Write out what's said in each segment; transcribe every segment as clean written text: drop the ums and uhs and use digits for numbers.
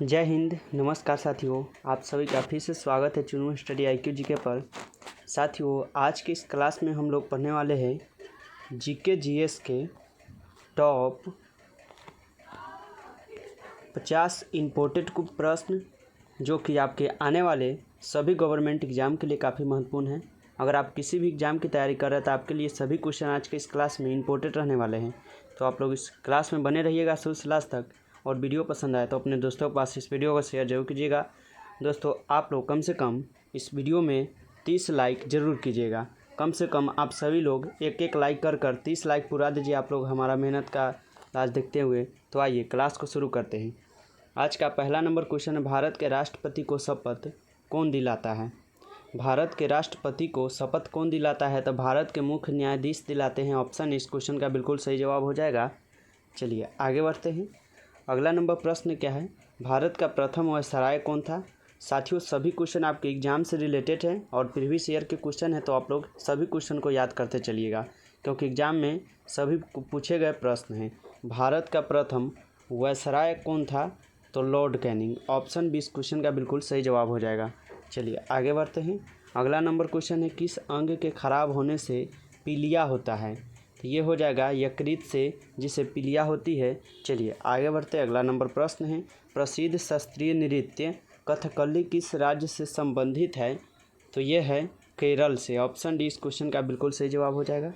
जय हिंद। नमस्कार साथियों, आप सभी का फिर से स्वागत है चुनू स्टडी IQ जीके पर। साथियों, आज के इस क्लास में हम लोग पढ़ने वाले हैं जीके जीएस के टॉप 50 इम्पोर्टेंट कुछ प्रश्न जो कि आपके आने वाले सभी गवर्नमेंट एग्ज़ाम के लिए काफ़ी महत्वपूर्ण हैं। अगर आप किसी भी एग्ज़ाम की तैयारी कर रहे हैं तो आपके लिए सभी क्वेश्चन आज के इस क्लास में इम्पोर्टेंट रहने वाले हैं। तो आप लोग इस क्लास में बने रहिएगा शुरू से लास्ट तक। और वीडियो पसंद आए तो अपने दोस्तों के पास इस वीडियो को शेयर जरूर कीजिएगा। दोस्तों, आप लोग कम से कम इस वीडियो में 30 लाइक ज़रूर कीजिएगा। कम से कम आप सभी लोग एक लाइक कर 30 लाइक पूरा दीजिए आप लोग हमारा मेहनत का लाज देखते हुए। तो आइए क्लास को शुरू करते हैं। आज का पहला नंबर क्वेश्चन है, भारत के राष्ट्रपति को शपथ कौन दिलाता है? भारत के राष्ट्रपति को शपथ कौन दिलाता है? तो भारत के मुख्य न्यायाधीश दिलाते हैं। ऑप्शन इस क्वेश्चन का बिल्कुल सही जवाब हो जाएगा। चलिए आगे बढ़ते हैं। अगला नंबर प्रश्न क्या है, भारत का प्रथम वायसराय कौन था? साथियों, सभी क्वेश्चन आपके एग्जाम से रिलेटेड हैं और प्रीवियस ईयर के क्वेश्चन है, तो आप लोग सभी क्वेश्चन को याद करते चलिएगा क्योंकि एग्जाम में सभी पूछे गए प्रश्न हैं। भारत का प्रथम वायसराय कौन था? तो लॉर्ड कैनिंग। ऑप्शन 20 क्वेश्चन का बिल्कुल सही जवाब हो जाएगा। चलिए आगे बढ़ते हैं। अगला नंबर क्वेश्चन है, किस अंग के खराब होने से पीलिया होता है? तो ये हो जाएगा यकृत से, जिसे पीलिया होती है। चलिए आगे बढ़ते हैं। अगला नंबर प्रश्न है, प्रसिद्ध शास्त्रीय नृत्य कथकली किस राज्य से संबंधित है? तो ये है केरल से। ऑप्शन डी इस क्वेश्चन का बिल्कुल सही जवाब हो जाएगा।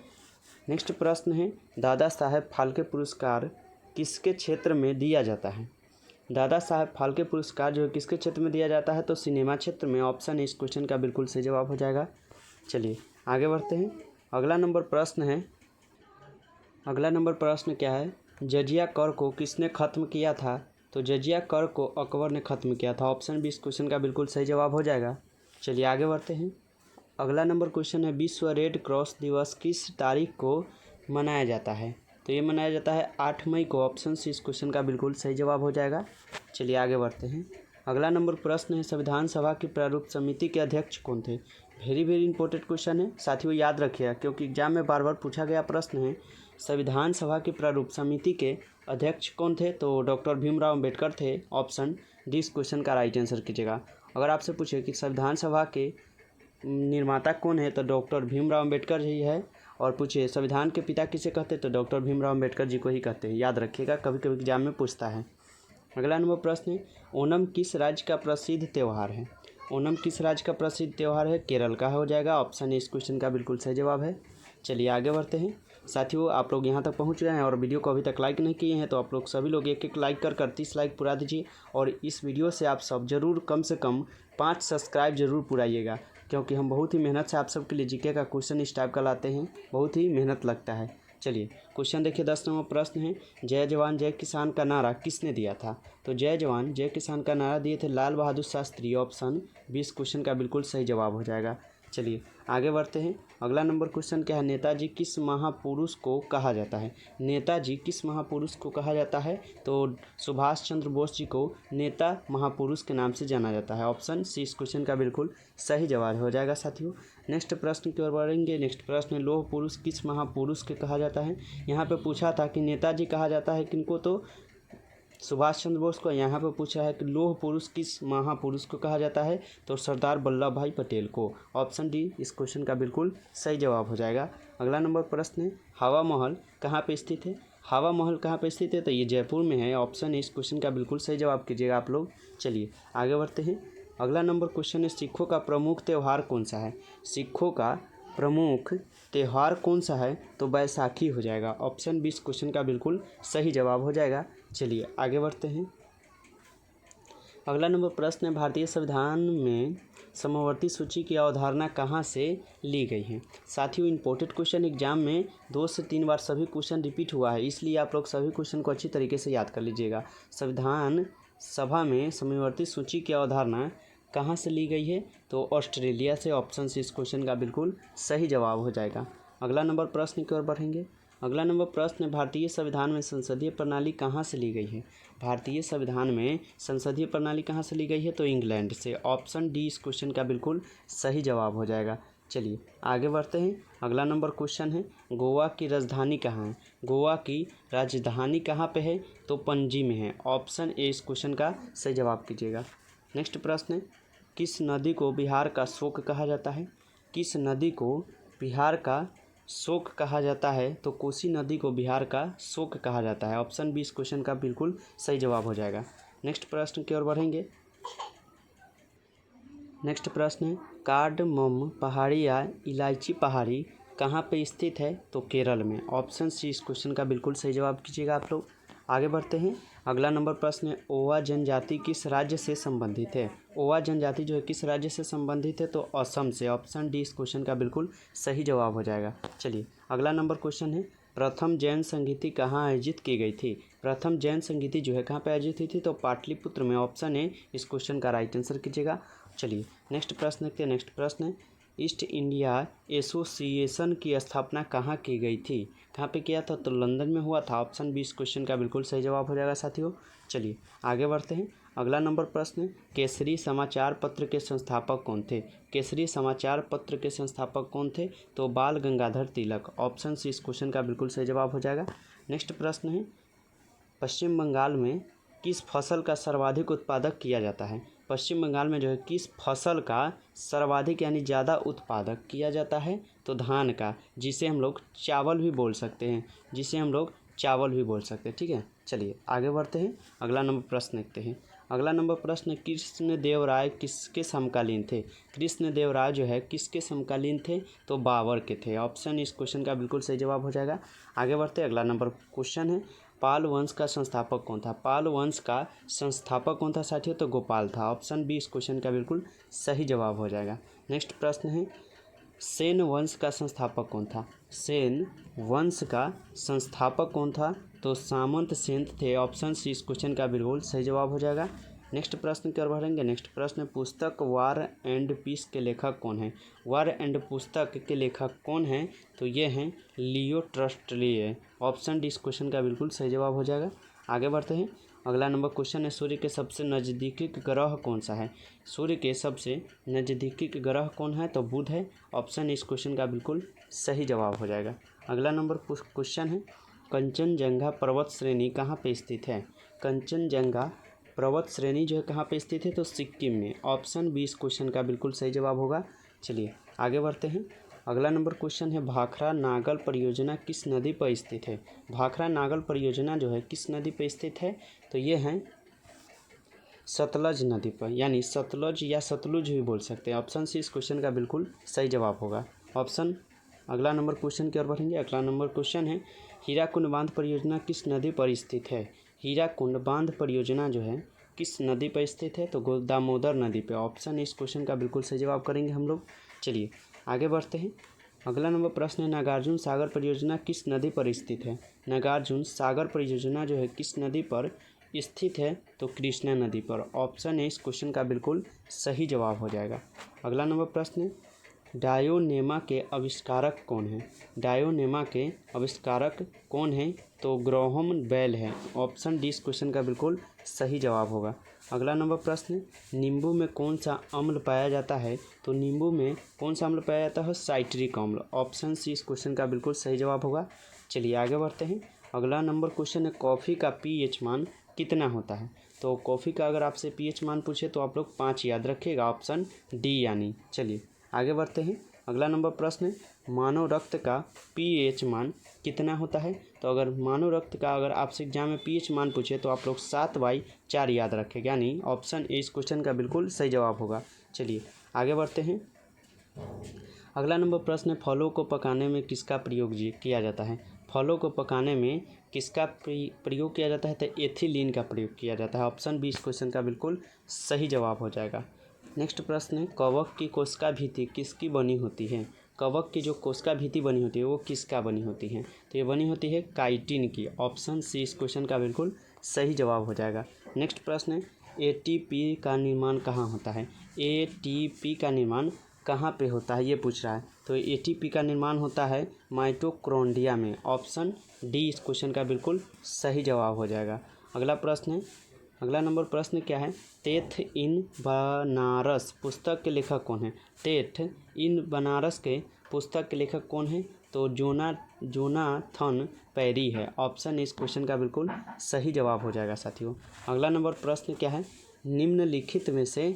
नेक्स्ट प्रश्न है, दादा साहेब फाल्के पुरस्कार किसके क्षेत्र में दिया जाता है? दादा साहेब फाल्के पुरस्कार जो है किसके क्षेत्र में दिया जाता है? तो सिनेमा क्षेत्र में। ऑप्शन इस क्वेश्चन का बिल्कुल सही जवाब हो जाएगा। चलिए आगे बढ़ते हैं। अगला नंबर प्रश्न क्या है, जजिया कर को किसने ख़त्म किया था? तो जजिया कर को अकबर ने ख़त्म किया था। ऑप्शन भी इस क्वेश्चन का बिल्कुल सही जवाब हो जाएगा। चलिए आगे बढ़ते हैं। अगला नंबर क्वेश्चन है, विश्व रेड क्रॉस दिवस किस तारीख को मनाया जाता है? तो ये मनाया जाता है 8 मई को। ऑप्शन सी इस क्वेश्चन का बिल्कुल सही जवाब हो जाएगा। चलिए आगे बढ़ते हैं। अगला नंबर प्रश्न है, संविधान सभा की प्रारूप समिति के अध्यक्ष कौन थे? वेरी इंपॉर्टेंट क्वेश्चन है साथियों, याद रखिएगा क्योंकि एग्जाम में बार बार पूछा गया प्रश्न है। संविधान सभा की प्रारूप समिति के अध्यक्ष कौन थे? तो डॉक्टर भीमराव अम्बेडकर थे। ऑप्शन डी इस क्वेश्चन का राइट आंसर कीजिएगा। अगर आपसे पूछे कि संविधान सभा के निर्माता कौन है, तो डॉक्टर भीमराव अम्बेडकर जी है। और पूछिए संविधान के पिता किसे कहते हैं, तो डॉक्टर भीमराव अम्बेडकर जी को ही कहते हैं। याद रखिएगा, कभी कभी एग्जाम में पूछता है। अगला नंबर प्रश्न है, ओणम किस राज्य का प्रसिद्ध त्यौहार है? ओणम किस राज्य का प्रसिद्ध त्यौहार है? केरल का हो जाएगा। ऑप्शन इस क्वेश्चन का बिल्कुल सही जवाब है। चलिए आगे बढ़ते हैं। साथियों, आप लोग यहाँ तक पहुँच गए हैं और वीडियो को अभी तक लाइक नहीं किए हैं, तो आप लोग सभी लोग एक लाइक कर 30 लाइक पूरा दीजिए। और इस वीडियो से आप सब जरूर कम से कम 5 सब्सक्राइब जरूर पुराइएगा क्योंकि हम बहुत ही मेहनत से आप सबके लिए जीके का क्वेश्चन इस टाइप का लाते हैं। बहुत ही मेहनत लगता है। चलिए क्वेश्चन देखिए। 10 नंबर प्रश्न है, जय जवान जय किसान का नारा किसने दिया था? तो जय जवान जय किसान का नारा दिए थे लाल बहादुर शास्त्री। ऑप्शन 20 क्वेश्चन का बिल्कुल सही जवाब हो जाएगा। चलिए आगे बढ़ते हैं। अगला नंबर क्वेश्चन क्या है, नेताजी किस महापुरुष को कहा जाता है? नेताजी किस महापुरुष को कहा जाता है? तो सुभाष चंद्र बोस जी को नेता महापुरुष के नाम से जाना जाता है। ऑप्शन सी इस क्वेश्चन का बिल्कुल सही जवाब हो जाएगा साथियों। नेक्स्ट प्रश्न की ओर बढ़ेंगे। नेक्स्ट प्रश्न है, लौह पुरुष किस महापुरुष के कहा जाता है? यहाँ पे पूछा था कि नेताजी कहा जाता है किनको, तो सुभाष चंद्र बोस को। यहाँ पर पूछा है कि लौह पुरुष किस महापुरुष को कहा जाता है? तो सरदार वल्लभ भाई पटेल को। ऑप्शन डी इस क्वेश्चन का बिल्कुल सही जवाब हो जाएगा। अगला नंबर प्रश्न है, हवा महल कहाँ पे स्थित है? हवा महल कहाँ पे स्थित है? तो ये जयपुर में है। ऑप्शन इस क्वेश्चन का बिल्कुल सही जवाब कीजिएगा आप लोग। चलिए आगे बढ़ते हैं। अगला नंबर क्वेश्चन है, सिखों का प्रमुख त्यौहार कौन सा है? सिखों का प्रमुख त्यौहार कौन सा है? तो बैसाखी हो जाएगा। ऑप्शन 20 क्वेश्चन का बिल्कुल सही जवाब हो जाएगा। चलिए आगे बढ़ते हैं। अगला नंबर प्रश्न है, भारतीय संविधान में समवर्ती सूची की अवधारणा कहाँ से ली गई है? साथियों, इंपॉर्टेंट क्वेश्चन एग्जाम में 2 से 3 बार सभी क्वेश्चन रिपीट हुआ है, इसलिए आप लोग सभी क्वेश्चन को अच्छी तरीके से याद कर लीजिएगा। संविधान सभा में समवर्ती सूची की अवधारणा कहाँ से ली गई है? तो ऑस्ट्रेलिया से। ऑप्शन से इस क्वेश्चन का बिल्कुल सही जवाब हो जाएगा। अगला नंबर प्रश्न की ओर बढ़ेंगे। अगला नंबर प्रश्न है, भारतीय संविधान में संसदीय प्रणाली कहाँ से ली गई है? भारतीय संविधान में संसदीय प्रणाली कहाँ से ली गई है? तो इंग्लैंड से। ऑप्शन डी इस क्वेश्चन का बिल्कुल सही जवाब हो जाएगा। चलिए आगे बढ़ते हैं। अगला नंबर क्वेश्चन है, गोवा की राजधानी कहाँ है? गोवा की राजधानी कहाँ पे है? तो पणजी में है। ऑप्शन ए इस क्वेश्चन का सही जवाब कीजिएगा। नेक्स्ट प्रश्न है, किस नदी को बिहार का शोक कहा जाता है? किस नदी को बिहार का शोक कहा जाता है? तो कोसी नदी को बिहार का शोक कहा जाता है। ऑप्शन बी इस क्वेश्चन का बिल्कुल सही जवाब हो जाएगा। नेक्स्ट प्रश्न की ओर बढ़ेंगे। नेक्स्ट प्रश्न है, कार्डमम पहाड़ी या इलायची पहाड़ी कहाँ पे स्थित है? तो केरल में। ऑप्शन सी इस क्वेश्चन का बिल्कुल सही जवाब कीजिएगा आप लोग। आगे बढ़ते हैं। अगला नंबर प्रश्न है, ओवा जनजाति किस राज्य से संबंधित है? ओवा जनजाति जो है किस राज्य से संबंधित है? तो असम से। ऑप्शन डी इस क्वेश्चन का बिल्कुल सही जवाब हो जाएगा। चलिए अगला नंबर क्वेश्चन है, प्रथम जैन संगीति कहाँ आयोजित की गई थी? प्रथम जैन संगीति जो है कहाँ पे आयोजित हुई थी? तो पाटलिपुत्र में। ऑप्शन ए इस क्वेश्चन का राइट आंसर कीजिएगा। चलिए नेक्स्ट प्रश्न देखते हैं। नेक्स्ट प्रश्न है, ईस्ट इंडिया एसोसिएशन की स्थापना कहाँ की गई थी? कहाँ पे किया था? तो लंदन में हुआ था। ऑप्शन बी इस क्वेश्चन का बिल्कुल सही जवाब हो जाएगा साथियों। चलिए आगे बढ़ते हैं। अगला नंबर प्रश्न है, केसरी समाचार पत्र के संस्थापक कौन थे? केसरी समाचार पत्र के संस्थापक कौन थे? तो बाल गंगाधर तिलक। ऑप्शन सी इस क्वेश्चन का बिल्कुल सही जवाब हो जाएगा। नेक्स्ट प्रश्न है, पश्चिम बंगाल में किस फसल का सर्वाधिक उत्पादक किया जाता है? पश्चिम बंगाल में जो है किस फसल का सर्वाधिक यानी ज़्यादा उत्पादक किया जाता है? तो धान का, जिसे हम लोग चावल भी बोल सकते हैं, ठीक है। चलिए आगे बढ़ते हैं। अगला नंबर प्रश्न देखते हैं। अगला नंबर प्रश्न, कृष्णदेवराय किसके समकालीन थे? कृष्णदेवराय जो है किसके समकालीन थे? तो बाबर के थे। ऑप्शन इस क्वेश्चन का बिल्कुल सही जवाब हो जाएगा। आगे बढ़ते हैं। अगला नंबर क्वेश्चन है, पाल वंश का संस्थापक कौन था? पाल वंश का संस्थापक कौन था साथियों? तो गोपाल था। ऑप्शन बी इस क्वेश्चन का बिल्कुल सही जवाब हो जाएगा। नेक्स्ट प्रश्न है, सेन वंश का संस्थापक कौन था? सेन वंश का संस्थापक कौन था? तो सामंत सेन थे। ऑप्शन सी इस क्वेश्चन का बिल्कुल सही जवाब हो जाएगा। नेक्स्ट प्रश्न की ओर बढ़ेंगे। नेक्स्ट प्रश्न, पुस्तक वार एंड पीस के लेखक कौन है? वार एंड पुस्तक के लेखक कौन हैं? तो ये हैं लियो टॉल्स्टॉय। ऑप्शन डी इस क्वेश्चन का बिल्कुल सही जवाब हो जाएगा। आगे बढ़ते हैं। अगला नंबर क्वेश्चन है, सूर्य के सबसे नज़दीकी ग्रह कौन सा है? सूर्य के सबसे नज़दीकी ग्रह कौन है? तो बुध है। ऑप्शन इस क्वेश्चन का बिल्कुल सही जवाब हो जाएगा। अगला नंबर क्वेश्चन है, कंचनजंगा पर्वत श्रेणी कहाँ पे स्थित है? कंचनजंगा पर्वत श्रेणी जो है कहाँ पे स्थित है? तो सिक्किम में। ऑप्शन बी इस क्वेश्चन का बिल्कुल सही जवाब होगा। चलिए आगे बढ़ते हैं। अगला नंबर क्वेश्चन है, भाखड़ा नागल परियोजना किस नदी पर स्थित है? भाखड़ा नागल परियोजना जो है किस नदी पर स्थित है? तो ये हैं सतलज नदी पर, यानी सतलज या सतलुज भी बोल सकते हैं। ऑप्शन सी इस क्वेश्चन का बिल्कुल सही जवाब होगा। ऑप्शन अगला नंबर क्वेश्चन की ओर बढ़ेंगे। अगला नंबर क्वेश्चन है, हीराकुंड बांध परियोजना किस नदी पर स्थित है? हीराकुंड बांध परियोजना जो है किस नदी पर स्थित है? तो दामोदर नदी पे। ऑप्शन इस क्वेश्चन का बिल्कुल सही जवाब करेंगे हम लोग। चलिए आगे बढ़ते हैं। अगला नंबर प्रश्न है, नागार्जुन सागर परियोजना किस नदी पर स्थित है? नागार्जुन सागर परियोजना जो है किस नदी पर स्थित है? तो कृष्णा नदी पर। ऑप्शन है इस क्वेश्चन का बिल्कुल सही जवाब हो जाएगा। अगला नंबर प्रश्न है, डायोनेमा के आविष्कारक कौन है? डायोनेमा के आविष्कारक कौन है? तो ग्राहम बेल है। ऑप्शन डी इस क्वेश्चन का बिल्कुल सही जवाब होगा। अगला नंबर प्रश्न, नींबू में कौन सा अम्ल पाया जाता है? तो नींबू में कौन सा अम्ल पाया जाता है? साइट्रिक अम्ल। ऑप्शन सी इस क्वेश्चन का बिल्कुल सही जवाब होगा। चलिए आगे बढ़ते हैं। अगला नंबर क्वेश्चन है, कॉफ़ी का पीएच मान कितना होता है? तो कॉफ़ी का अगर आपसे पीएच मान पूछे तो आप लोग 5 याद रखिएगा। ऑप्शन डी यानी। चलिए आगे बढ़ते हैं। अगला नंबर प्रश्न है, मानव रक्त का पीएच मान कितना होता है? तो अगर मानव रक्त का अगर आपसे एग्जाम में पीएच मान पूछे तो आप लोग 7/4 याद रखेंगे, यानी ऑप्शन ए इस क्वेश्चन का बिल्कुल सही जवाब होगा। चलिए आगे बढ़ते हैं। अगला नंबर प्रश्न है, फलों को पकाने में किसका प्रयोग किया जाता है? फलों को पकाने में किसका प्रयोग किया जाता है? तो एथिलीन का प्रयोग किया जाता है। ऑप्शन बी इस क्वेश्चन का बिल्कुल सही जवाब हो जाएगा। नेक्स्ट प्रश्न है, कवक की कोशिका भित्ति किसकी बनी होती है? कवक की जो कोशिका भित्ति बनी होती है वो किसका बनी होती है? तो ये बनी होती है काइटिन की। ऑप्शन सी इस क्वेश्चन का बिल्कुल सही जवाब हो जाएगा। नेक्स्ट प्रश्न है, एटीपी का निर्माण कहाँ होता है? एटीपी का निर्माण कहाँ पे होता है ये पूछ रहा है। तो एटीपी का निर्माण होता है माइटोकॉन्ड्रिया में। ऑप्शन डी इस क्वेश्चन का बिल्कुल सही जवाब हो जाएगा। अगला प्रश्न है, अगला नंबर प्रश्न क्या है, टेथ इन बनारस पुस्तक के लेखक कौन है। टेथ इन बनारस के पुस्तक के लेखक कौन है, तो जोनाथन पैरी है। ऑप्शन इस क्वेश्चन का बिल्कुल सही जवाब हो जाएगा साथियों। अगला नंबर प्रश्न क्या है, निम्नलिखित में से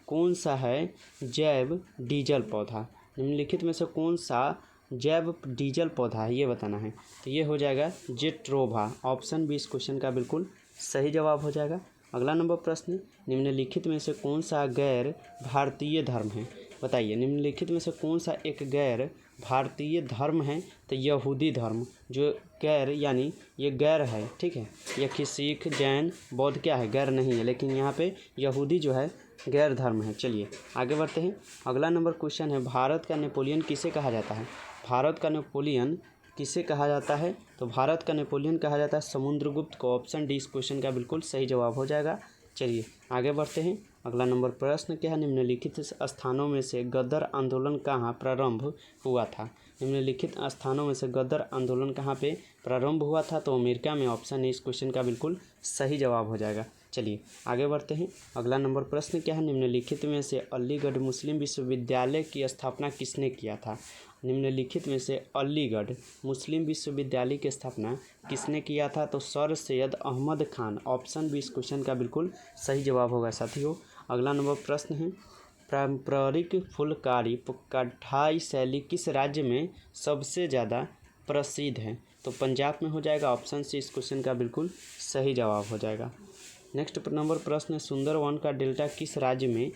कौन सा है जैव डीजल पौधा। निम्नलिखित में से कौन सा जैव डीजल पौधा है ये बताना है, तो ये हो जाएगा जेट्रोभा। ऑप्शन बी इस क्वेश्चन का बिल्कुल सही जवाब हो जाएगा। अगला नंबर प्रश्न, निम्नलिखित में से कौन सा गैर भारतीय धर्म है। बताइए, निम्नलिखित में से कौन सा एक गैर भारतीय धर्म है, तो यहूदी धर्म। जो गैर यानी ये गैर है, ठीक है, ये कि सिख जैन बौद्ध क्या है, गैर नहीं है, लेकिन यहाँ पे यहूदी जो है गैर धर्म है। चलिए आगे बढ़ते हैं। अगला नंबर क्वेश्चन है, भारत का नेपोलियन किसे कहा जाता है। भारत का नेपोलियन किसे कहा जाता है, तो भारत का नेपोलियन कहा जाता है समुद्रगुप्त को। ऑप्शन डी इस क्वेश्चन का बिल्कुल सही जवाब हो जाएगा। चलिए आगे बढ़ते हैं। अगला नंबर प्रश्न क्या है, निम्नलिखित स्थानों में से गदर आंदोलन कहाँ प्रारंभ हुआ था। निम्नलिखित स्थानों में से गदर आंदोलन कहाँ पे प्रारंभ हुआ था, तो अमेरिका में। ऑप्शन ए इस क्वेश्चन का बिल्कुल सही जवाब हो जाएगा। चलिए आगे बढ़ते हैं। अगला नंबर प्रश्न क्या है, निम्नलिखित में से अलीगढ़ मुस्लिम विश्वविद्यालय की स्थापना किसने किया था। निम्नलिखित में से अलीगढ़ मुस्लिम विश्वविद्यालय की स्थापना किसने किया था, तो sir Syed Ahmad Khan. Option B इस क्वेश्चन का बिल्कुल सही जवाब होगा साथियों। अगला नंबर प्रश्न है, पारंपरिक फुलकारी कढ़ाई शैली किस राज्य में सबसे ज़्यादा प्रसिद्ध है, तो पंजाब में हो जाएगा। ऑप्शन सी इस क्वेश्चन का बिल्कुल सही जवाब हो जाएगा। नेक्स्ट नंबर प्रश्न है, सुंदरवन का डेल्टा किस राज्य में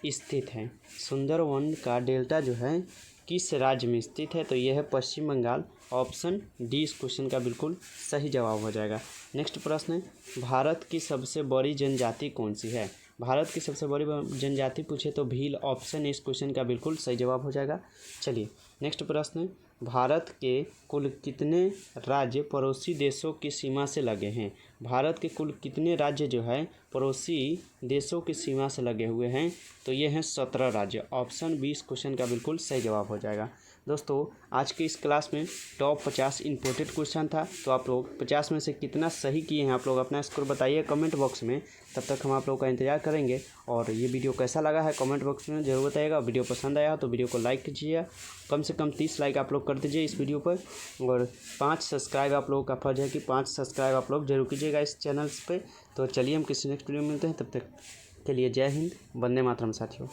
स्थित है। सुंदरवन का डेल्टा जो है किस राज्य में स्थित है, तो यह है पश्चिम बंगाल। ऑप्शन डी इस क्वेश्चन का बिल्कुल सही जवाब हो जाएगा। नेक्स्ट प्रश्न है, भारत की सबसे बड़ी जनजाति कौन सी है। भारत की सबसे बड़ी जनजाति पूछे तो भील। ऑप्शन इस क्वेश्चन का बिल्कुल सही जवाब हो जाएगा। चलिए नेक्स्ट प्रश्न है, भारत के कुल कितने राज्य पड़ोसी देशों की सीमा से लगे हैं। भारत के कुल कितने राज्य जो है पड़ोसी देशों की सीमा से लगे हुए हैं, तो ये हैं 17 राज्य। ऑप्शन बी इस क्वेश्चन का बिल्कुल सही जवाब हो जाएगा। दोस्तों आज के इस क्लास में टॉप 50 इंपोर्टेंट क्वेश्चन था, तो आप लोग 50 में से कितना सही किए हैं आप लोग अपना स्कोर बताइए कमेंट बॉक्स में। तब तक हम आप लोगों का इंतजार करेंगे, और ये वीडियो कैसा लगा है कमेंट बॉक्स में ज़रूर बताइएगा। वीडियो पसंद आया तो वीडियो को लाइक कीजिए, कम से कम 30 लाइक आप लोग कर दीजिए इस वीडियो पर, और 5 सब्सक्राइब आप लोगों का फर्ज है कि 5 सब्सक्राइब आप लोग जरूर कीजिएगा इस चैनल पे। तो चलिए हम किसी नेक्स्ट वीडियो में मिलते हैं, तब तक के लिए जय हिंद, वंदे मातरम साथियों।